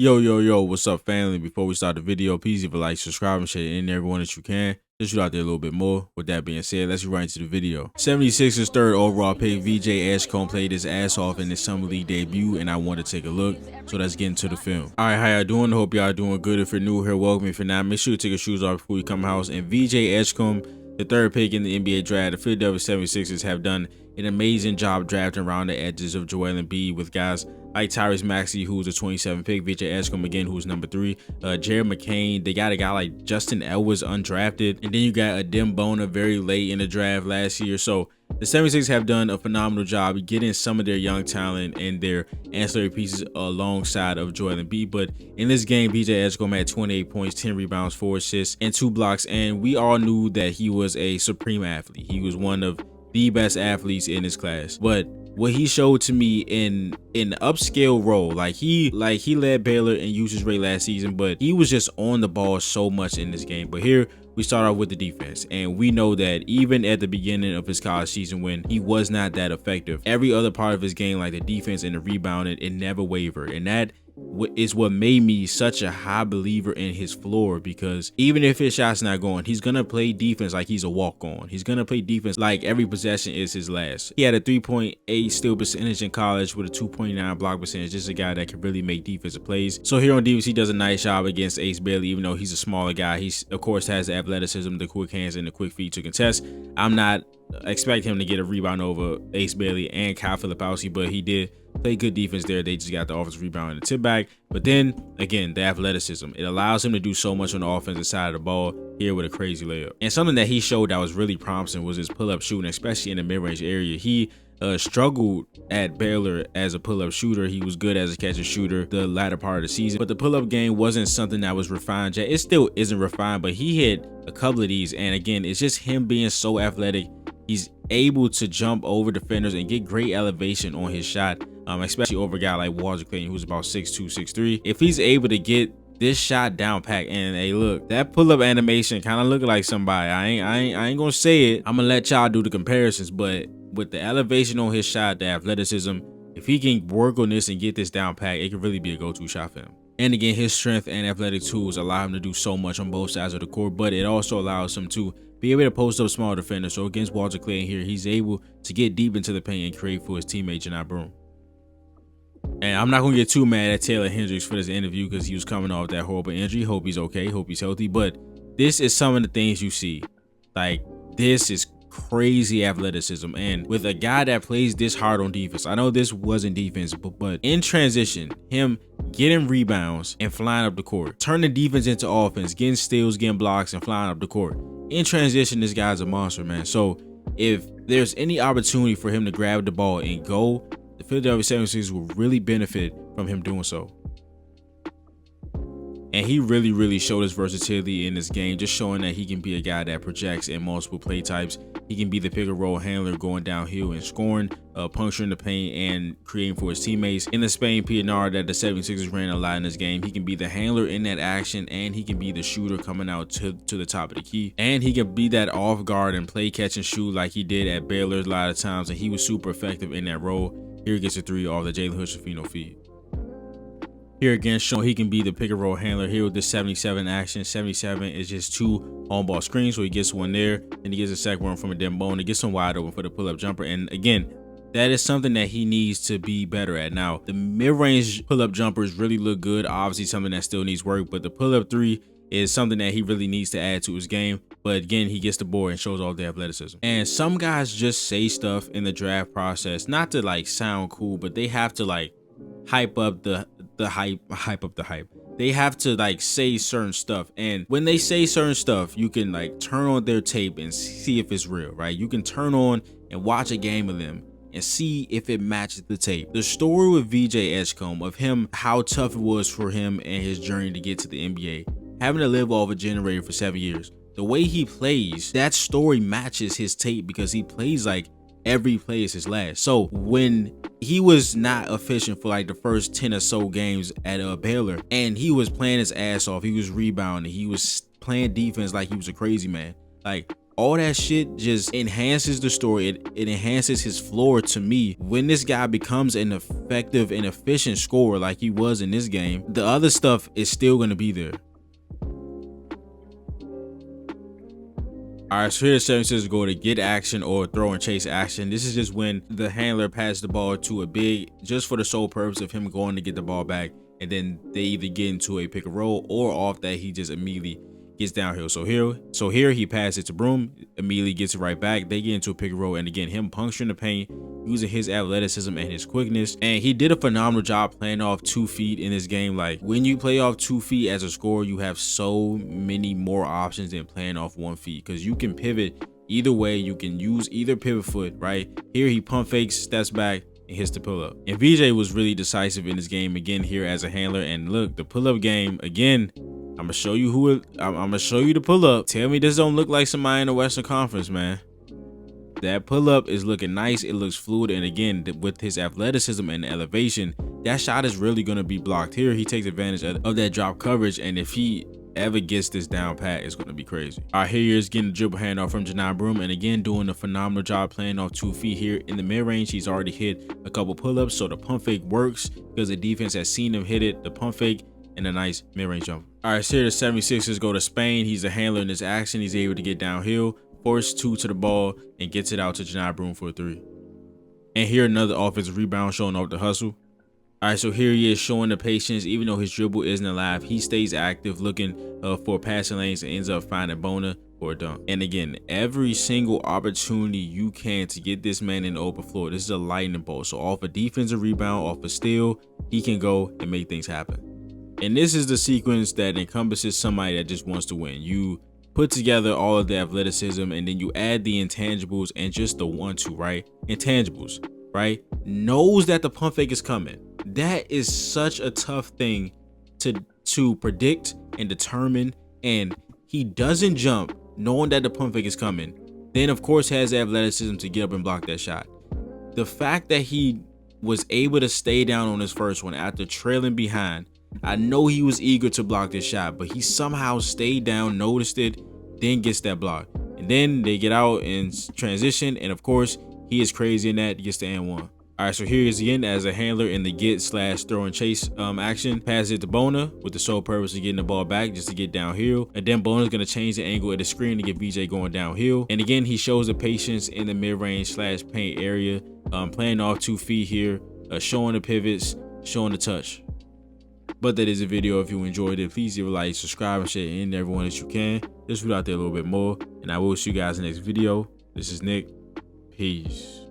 Yo, what's up, family? Before we start the video, please leave a like, subscribe, and share it in everyone that you can. Just shoot out there a little bit more. With that being said, let's get right into the video. 76ers third overall pick, VJ Edgecombe played his ass off in his Summer League debut, and I want to take a look. So let's get into the film. Alright, how y'all doing? Hope y'all doing good. If you're new here, welcome. If you're not, make sure you take your shoes off before you come house. And VJ Edgecombe, the third pick in the NBA draft, the Philadelphia 76ers have done an amazing job drafting around the edges of Joel Embiid with guys like Tyrese Maxey, who's a 27 pick, VJ Edgecombe again, who's number 3, Jared McCain. They got a guy like Justin Edwards undrafted, and then you got Adem Bona very late in the draft last year. So the 76ers have done a phenomenal job getting some of their young talent and their ancillary pieces alongside of Joel Embiid. But in this game, VJ Edgecombe had 28 points, 10 rebounds, 4 assists, and 2 blocks, and we all knew that he was a supreme athlete. He was one of the best athletes in his class. But what he showed to me in an upscale role, like he led Baylor in usage rate last season, but he was just on the ball so much in this game. But here we start off with the defense, and we know that even at the beginning of his college season when he was not that effective, every other part of his game, like the defense and the rebounding, it never wavered. And that is what made me such a high believer in his floor, because even if his shot's not going, he's gonna play defense like he's a walk-on. He's gonna play defense like every possession is his last. He had a 3.8 steal percentage in college with a 2.9 block percentage. Just a guy that can really make defensive plays. So here on defense, he does a nice job against Ace Bailey, even though he's a smaller guy. He's of course has the athleticism, the quick hands, and the quick feet to contest. I'm not expecting him to get a rebound over Ace Bailey and Kyle Filipowski, but he did play good defense there. They just got the offensive rebound and the tip back. But then again, the athleticism, it allows him to do so much on the offensive side of the ball here with a crazy layup. And something that he showed that was really promising was his pull-up shooting, especially in the mid-range area. He struggled at Baylor as a pull-up shooter. He was good as a catch and shooter the latter part of the season, but the pull-up game wasn't something that was refined yet. It still isn't refined, but he hit a couple of these, and again, it's just him being so athletic. He's able to jump over defenders and get great elevation on his shot, especially over a guy like Walter Clayton, who's about 6'2", 6'3". If he's able to get this shot down pack, and hey, look, that pull-up animation kind of looking like somebody. I ain't gonna say it. I'm gonna let y'all do the comparisons, but with the elevation on his shot, the athleticism, if he can work on this and get this down pack, it could really be a go-to shot for him. And again, his strength and athletic tools allow him to do so much on both sides of the court, but it also allows him to be able to post up small defenders. So against Walter Clayton here, he's able to get deep into the paint and create for his teammate Janai Broome. And I'm not gonna get too mad at Taylor Hendricks for this interview because he was coming off that horrible injury. Hope he's okay, hope he's healthy. But this is some of the things you see. Like, this is crazy athleticism, and with a guy that plays this hard on defense. I know this wasn't defense, but in transition, him getting rebounds and flying up the court, turning defense into offense, getting steals, getting blocks, and flying up the court. In transition, this guy's a monster, man. So if there's any opportunity for him to grab the ball and go, the Philadelphia 76ers will really benefit from him doing so. And he really showed his versatility in this game, just showing that he can be a guy that projects in multiple play types. He can be the pick and roll handler going downhill and scoring, puncturing the paint and creating for his teammates. In the Spain PNR that the 76ers ran a lot in this game, he can be the handler in that action, and he can be the shooter coming out to the top of the key. And he can be that off guard and play catch and shoot like he did at Baylor a lot of times, and he was super effective in that role. Here he gets a 3 off the Jalen Hood-Schifino feed. Here again, showing he can be the pick and roll handler here with the 77 action. 77 is just 2 on-ball screens, so he gets one there, and he gets a second one from Adem Bona. He gets him wide open for the pull-up jumper, and again, that is something that he needs to be better at. Now, the mid-range pull-up jumpers really look good. Obviously, something that still needs work, but the pull-up 3 is something that he really needs to add to his game. But again, he gets the board and shows all the athleticism. And some guys just say stuff in the draft process, not to like sound cool, but they have to like hype up the hype. They have to like say certain stuff, and when they say certain stuff, you can like turn on their tape and see if it's real, right? You can turn on and watch a game of them and see if it matches the tape. The story with VJ Edgecombe, of him, how tough it was for him and his journey to get to the NBA, having to live off a generator for 7 years. The way he plays, that story matches his tape because he plays like every play is his last. So when he was not efficient for like the first 10 or so games at Baylor, and he was playing his ass off, he was rebounding, he was playing defense like he was a crazy man. Like, all that shit just enhances the story. It enhances his floor to me. When this guy becomes an effective and efficient scorer like he was in this game, the other stuff is still going to be there. Alright, so here the 76ers go to get action or throw and chase action. This is just when the handler passes the ball to a big just for the sole purpose of him going to get the ball back, and then they either get into a pick and roll, or off that he just immediately gets downhill. So here he passes it to Broom, immediately gets it right back. They get into a pick and roll, and again, him puncturing the paint using his athleticism and his quickness. And he did a phenomenal job playing off 2 feet in this game. Like, when you play off 2 feet as a scorer, you have so many more options than playing off 1 feet, because you can pivot either way. You can use either pivot foot, right? Here he pump fakes, steps back, and hits the pull up. And VJ was really decisive in this game again here as a handler. And look, the pull up game again, I'm gonna show you I'm gonna show you the pull up. Tell me this don't look like somebody in the Western Conference, man. That pull up is looking nice. It looks fluid, and again, with his athleticism and elevation, that shot is really gonna be blocked. Here he takes advantage of that drop coverage, and if he ever gets this down pat, it's gonna be crazy. All right, here he is getting the dribble handoff from Janai Broom, and again doing a phenomenal job playing off 2 feet here in the mid range. He's already hit a couple pull-ups, so the pump fake works because the defense has seen him hit it, the pump fake, and a nice mid-range jump. All right, so here the 76ers go to Spain. He's a handler in this action. He's able to get downhill, force 2 to the ball, and gets it out to Janai Broom for a 3. And here another offensive rebound showing off the hustle. All right, so here he is showing the patience. Even though his dribble isn't alive, he stays active, looking for passing lanes, and ends up finding Bona for a dunk. And again, every single opportunity you can to get this man in the open floor. This is a lightning bolt. So off a defensive rebound, off a steal, he can go and make things happen. And this is the sequence that encompasses somebody that just wants to win. You put together all of the athleticism, and then you add the intangibles and just the 1-2, right? Intangibles, right? Knows that the pump fake is coming. That is such a tough thing to predict and determine. And he doesn't jump knowing that the pump fake is coming. Then of course has the athleticism to get up and block that shot. The fact that he was able to stay down on his first one after trailing behind, I know he was eager to block this shot, but he somehow stayed down, noticed it, then gets that block. And then they get out and transition, and of course, he is crazy in that, he gets the and 1. All right, so here he is again as a handler in the get/throw and chase action. Passes it to Bona with the sole purpose of getting the ball back just to get downhill. And then Bona's going to change the angle of the screen to get VJ going downhill. And again, he shows the patience in the mid-range/paint area, playing off 2 feet here, showing the pivots, showing the touch. But that is a video. If you enjoyed it, please leave a like, subscribe, and share it in everyone that you can. Just put out there a little bit more, and I will see you guys in the next video. This is Nick. Peace.